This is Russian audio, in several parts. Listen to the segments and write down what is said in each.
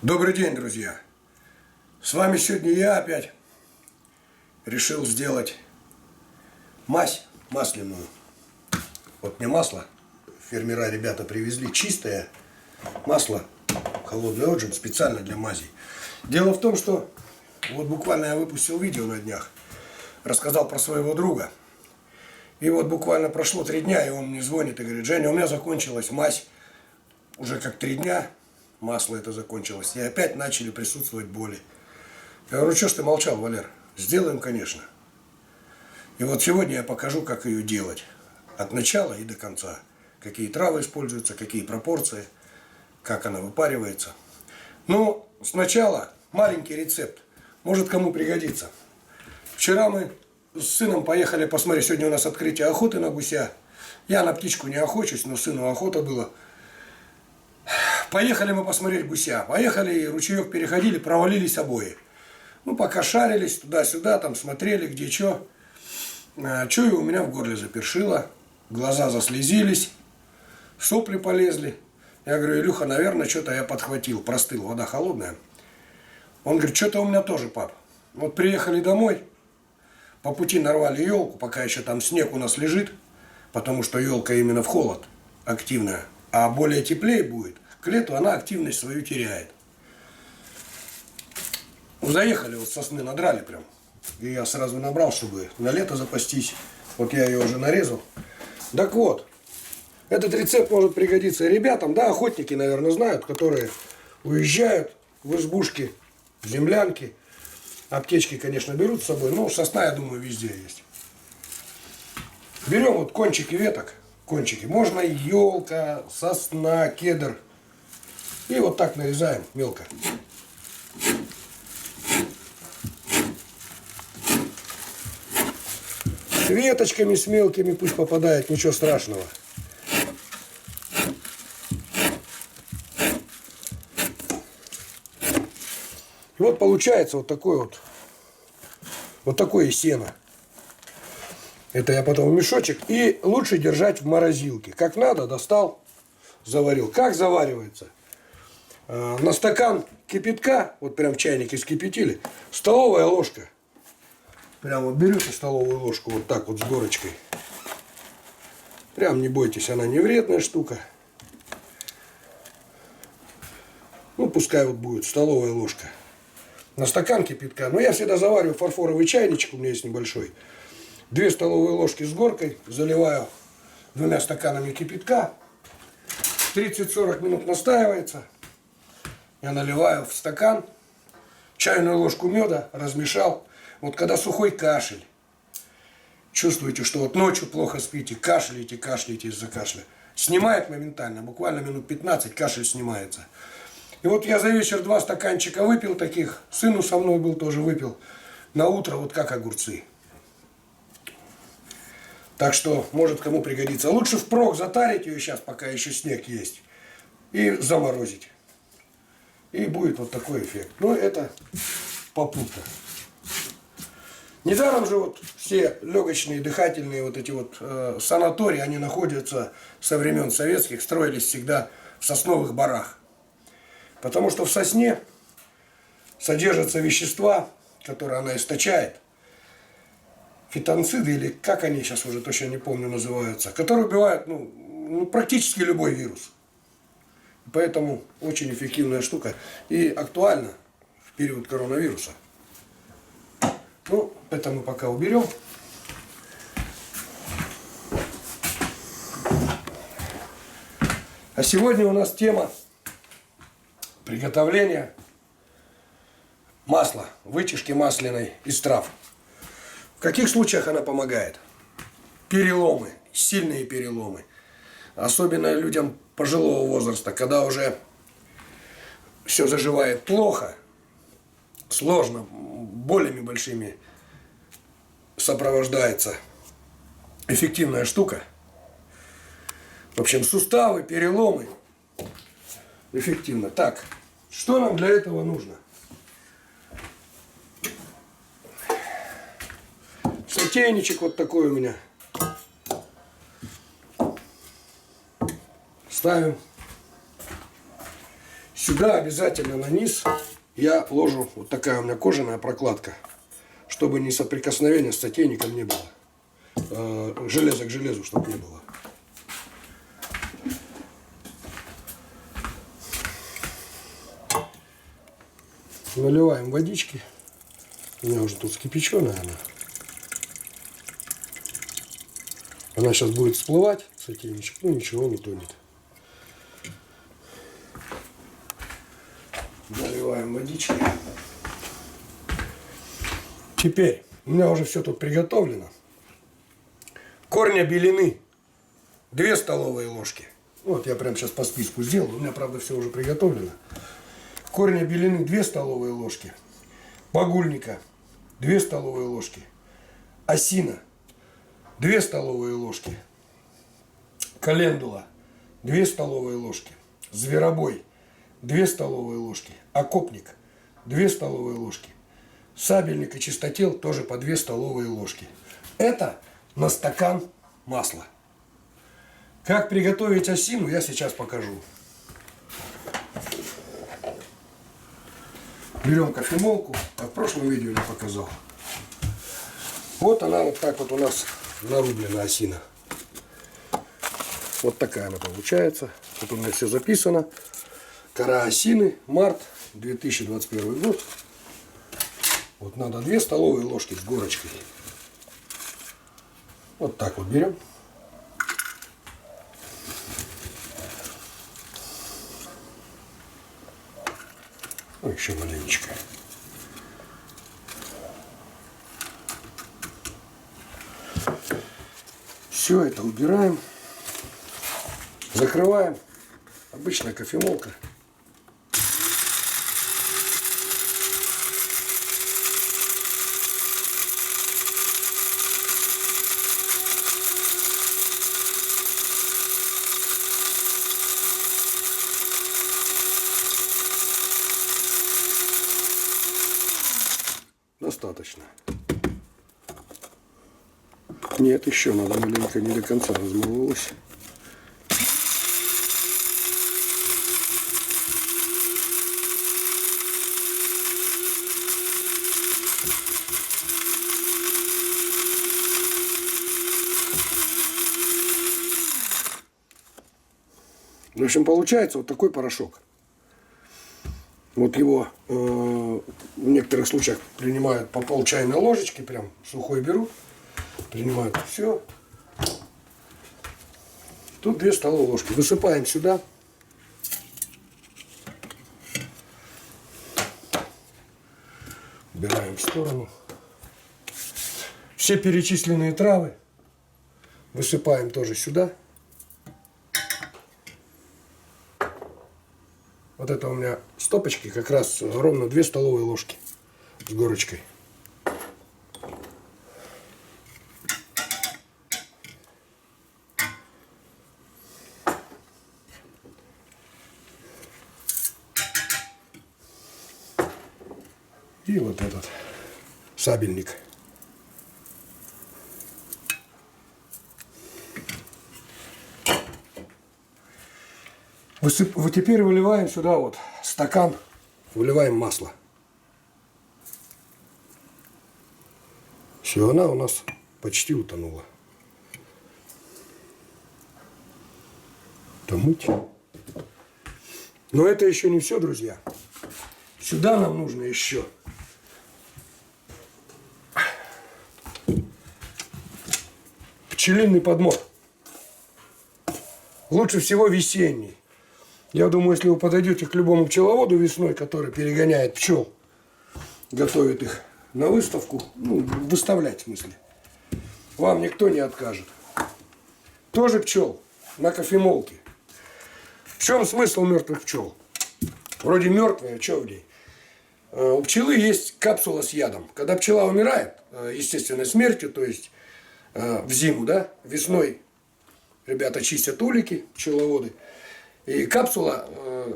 Добрый день, друзья! С вами сегодня я опять решил сделать мазь масляную. Вот мне масло фермера ребята привезли, чистое масло, холодный отжим, специально для мазей. Дело в том, что вот буквально я выпустил видео на днях, рассказал про своего друга. И вот буквально прошло 3 дня, и он мне звонит и говорит: Женя, у меня закончилась мазь, уже как 3 дня. Масло это закончилось. И опять начали присутствовать боли. Я говорю: что ж ты молчал, Валер? Сделаем, конечно. И вот сегодня я покажу, как ее делать. От начала и до конца. Какие травы используются, какие пропорции, как она выпаривается. Но сначала маленький рецепт. Может, кому пригодится. Вчера мы с сыном поехали посмотреть. Сегодня у нас открытие охоты на гуся. Я на птичку не охочусь, но сыну охота была. Поехали мы посмотреть гуся. Поехали, ручеек переходили, провалились обои. Ну, пока шарились туда-сюда, там смотрели, где что. Чую, у меня в горле запершило, глаза заслезились, сопли полезли. Я говорю: Илюха, наверное, что-то я подхватил, простыл, вода холодная. Он говорит: что-то у меня тоже, пап. Вот приехали домой, по пути нарвали елку, пока еще там снег у нас лежит, потому что елка именно в холод активная, а более теплее будет. К лету она активность свою теряет. Заехали, вот сосны надрали прям. И я сразу набрал, чтобы на лето запастись. Вот я ее уже нарезал. Так вот, этот рецепт может пригодиться ребятам, да, охотники, наверное, знают, которые уезжают в избушки, в землянки. Аптечки, конечно, берут с собой, но сосна, я думаю, везде есть. Берем вот кончики веток. Кончики. Можно елка, сосна, кедр. И вот так нарезаем мелко. Веточками с мелкими пусть попадает, ничего страшного. И вот получается вот такое сено. Это я потом в мешочек. И лучше держать в морозилке. Как надо, достал, заварил. Как заваривается? На стакан кипятка, вот прям в чайнике скипятили, столовая ложка. Прям вот берете столовую ложку вот так вот с горочкой. Прям не бойтесь, она не вредная штука. Ну, пускай вот будет столовая ложка. На стакан кипятка. Но я всегда завариваю фарфоровый чайничек, у меня есть небольшой. 2 столовые ложки с горкой. Заливаю 2 стаканами кипятка. 30-40 минут настаивается. Я наливаю в стакан. Чайную ложку меда размешал. Вот когда сухой кашель. Чувствуете, что вот ночью плохо спите, кашляете из-за кашля. Снимает моментально. Буквально минут 15 кашель снимается. И вот я за вечер 2 стаканчика выпил таких. Сыну со мной был, тоже выпил. На утро вот как огурцы. Так что, может, кому пригодится. Лучше впрок затарить ее сейчас, пока еще снег есть. И заморозить. И будет вот такой эффект. Но это попутно. Недаром же вот все легочные, дыхательные вот эти вот санатории, они находятся со времен советских, строились всегда в сосновых барах. Потому что в сосне содержатся вещества, которые она источает. Фитонциды, или как они сейчас уже точно не помню называются, которые убивают практически любой вирус. Поэтому очень эффективная штука и актуальна в период коронавируса. Ну, это мы пока уберем. А сегодня у нас тема приготовления масла, вытяжки масляной из трав. В каких случаях она помогает? Переломы, сильные переломы. Особенно людям пожилого возраста, когда уже все заживает плохо, сложно, болями большими сопровождается. Эффективная штука. В общем, суставы, переломы. Эффективно. Так, что нам для этого нужно? Сотейничек вот такой у меня. Ставим. Сюда обязательно на низ я ложу, вот такая у меня кожаная прокладка, чтобы ни соприкосновения с сотейником не было. Железо к железу, чтобы не было. Наливаем водички. У меня уже тут скипяченая она. Она сейчас будет всплывать, сотейничек, ну ничего, не тонет. Наливаем водички. Теперь у меня уже все тут приготовлено. Корня белины 2 столовые ложки. Вот я прям сейчас по списку сделал. У меня, правда, все уже приготовлено. Корня белины 2 столовые ложки. Багульника 2 столовые ложки. Осина 2 столовые ложки. Календула 2 столовые ложки. Зверобой 2 столовые ложки. Окопник 2 столовые ложки. Сабельник и чистотел тоже по 2 столовые ложки. Это на стакан масла. Как приготовить осину, я сейчас покажу. Берем кофемолку, а в прошлом видео я показал. Вот она вот так вот у нас нарублена осина. Вот такая она получается. Тут у меня все записано. Кора осины, март 2021 год. Вот надо 2 столовые ложки с горочкой. Вот так вот берем. Ну, еще маленечко. Все это убираем. Закрываем. Обычная кофемолка. Достаточно. Нет, еще надо маленько, не до конца размололось. В общем, получается вот такой порошок. Вот его в некоторых случаях принимают по пол чайной ложечки, прям сухой берут, принимают все. Тут 2 столовые ложки. Высыпаем сюда. Убираем в сторону. Все перечисленные травы высыпаем тоже сюда. Вот это у меня стопочки как раз ровно 2 столовые ложки с горочкой. И вот этот сабельник. Вот теперь выливаем сюда вот стакан, выливаем масло. Все, она у нас почти утонула. Мыть. Но это еще не все, друзья. Сюда нам нужно еще пчелиный подмор. Лучше всего весенний. Я думаю, если вы подойдете к любому пчеловоду весной, который перегоняет пчел, готовит их на выставку, ну, выставлять в смысле, вам никто не откажет. Тоже пчел на кофемолке. В чем смысл мертвых пчел? Вроде мертвые, а что в ней? У пчелы есть капсула с ядом. Когда пчела умирает, естественной смертью, то есть в зиму, да, весной ребята чистят улики, пчеловоды, и капсула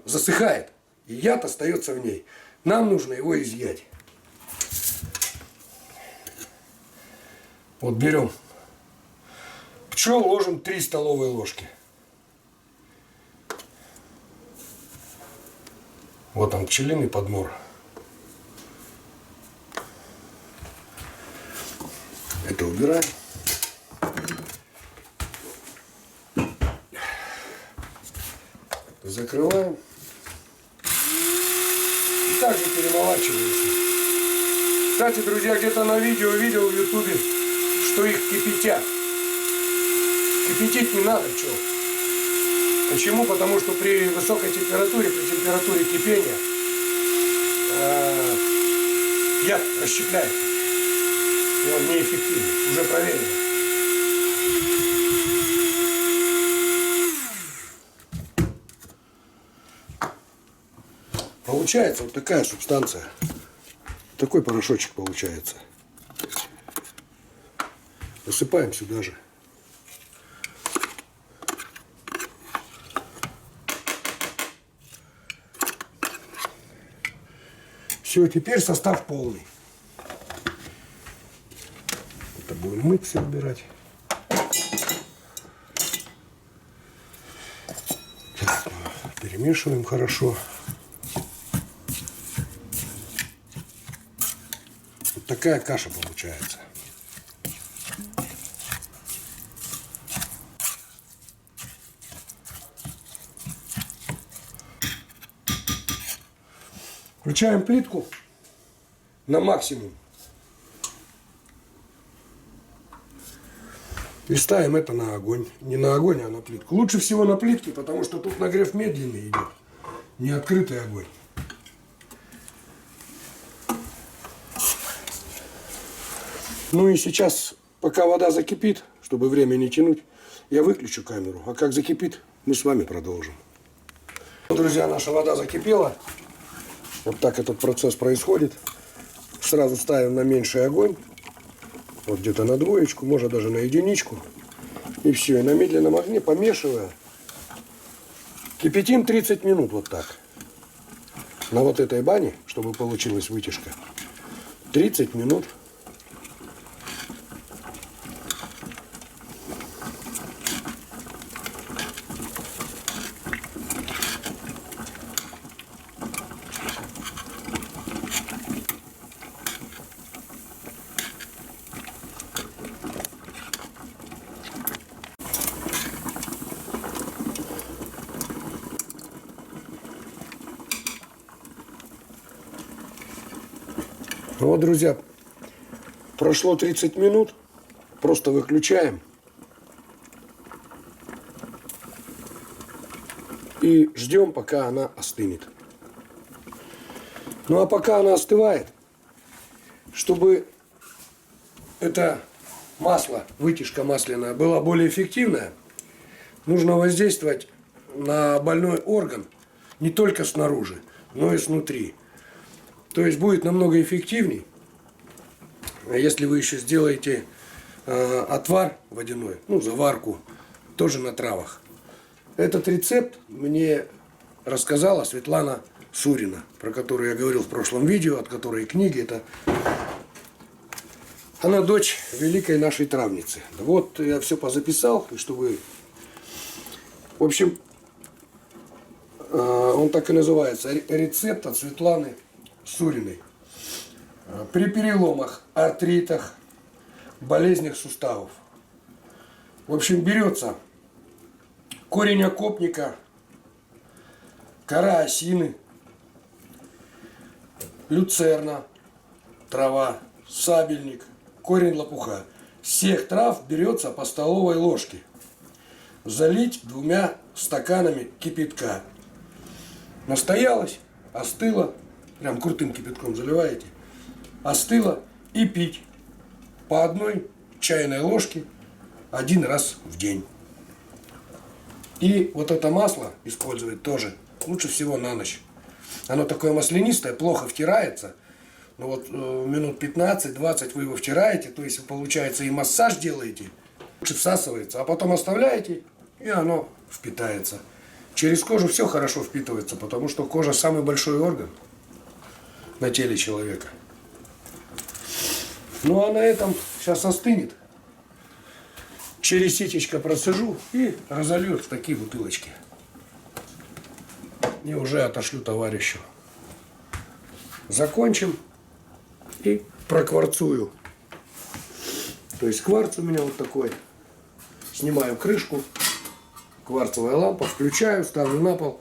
засыхает, и яд остается в ней. Нам нужно его изъять. Вот берем пчел, ложим 3 столовые ложки. Вот он, пчелиный подмор. Это убираем. Закрываем. И также перемолачиваемся. Кстати, друзья, где-то на видео видел в ютубе, что их кипятят. Кипятить не надо, что? Почему? Потому что при высокой температуре, при температуре кипения яд расщепляется. И он неэффективен. Уже проверено. Получается вот такая субстанция. Такой порошочек получается. Насыпаем сюда же. Все, теперь состав полный. Это будем мыть, все убирать. Так, перемешиваем хорошо. Вот такая каша получается. Включаем плитку на максимум. И ставим это на огонь. Не на огонь, а на плитку. Лучше всего на плитке, потому что тут нагрев медленный идет. Не открытый огонь. Ну и сейчас, пока вода закипит, чтобы время не тянуть, я выключу камеру. А как закипит, мы с вами продолжим. Друзья, наша вода закипела. Вот так этот процесс происходит. Сразу ставим на меньший огонь. Вот где-то на двоечку, можно даже на единичку. И все. И на медленном огне, помешивая, кипятим 30 минут вот так. На вот этой бане, чтобы получилась вытяжка. 30 минут. Ну вот, друзья, прошло 30 минут, просто выключаем и ждем, пока она остынет. Ну а пока она остывает, чтобы это масло, вытяжка масляная, была более эффективная, нужно воздействовать на больной орган не только снаружи, но и снутри. То есть будет намного эффективней, если вы еще сделаете отвар водяной, ну, заварку, тоже на травах. Этот рецепт мне рассказала Светлана Сурина, про которую я говорил в прошлом видео, от которой книги. Она дочь великой нашей травницы. Вот я все позаписал, чтобы... В общем, он так и называется. Рецепт от Светланы Суриной. При переломах, артритах, болезнях суставов. В общем, берется корень окопника, кора осины, люцерна, трава, сабельник, корень лопуха. Всех трав берется по столовой ложке. Залить 2 стаканами кипятка. Настоялось, остыло. Прям крутым кипятком заливаете. Остыло и пить по 1 чайной ложке 1 раз в день. И вот это масло использовать тоже лучше всего на ночь. Оно такое маслянистое, плохо втирается. Но вот минут 15-20 вы его втираете, то есть получается и массаж делаете, лучше всасывается, а потом оставляете, и оно впитается. Через кожу все хорошо впитывается, потому что кожа самый большой орган на теле человека. Ну а на этом сейчас остынет. Через ситечко процежу и разолью в такие бутылочки. И уже отошлю товарищу закончим и прокварцую. То есть кварц у меня вот такой. Снимаю крышку, кварцевая лампа, включаю, ставлю на пол.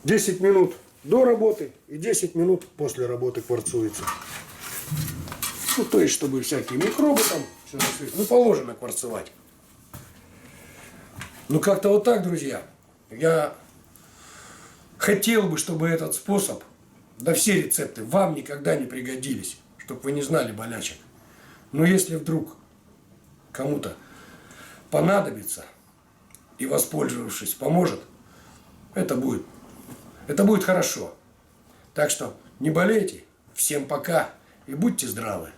10 минут до работы и 10 минут после работы кварцуется. Ну, то есть, чтобы всякие микробы там, все на свете. Ну, положено кварцевать. Ну, как-то вот так, друзья. Я хотел бы, чтобы этот способ, да все рецепты вам никогда не пригодились, чтобы вы не знали болячек. Но если вдруг кому-то понадобится и, воспользовавшись, поможет, это будет хорошо. Так что не болейте, всем пока и будьте здравы.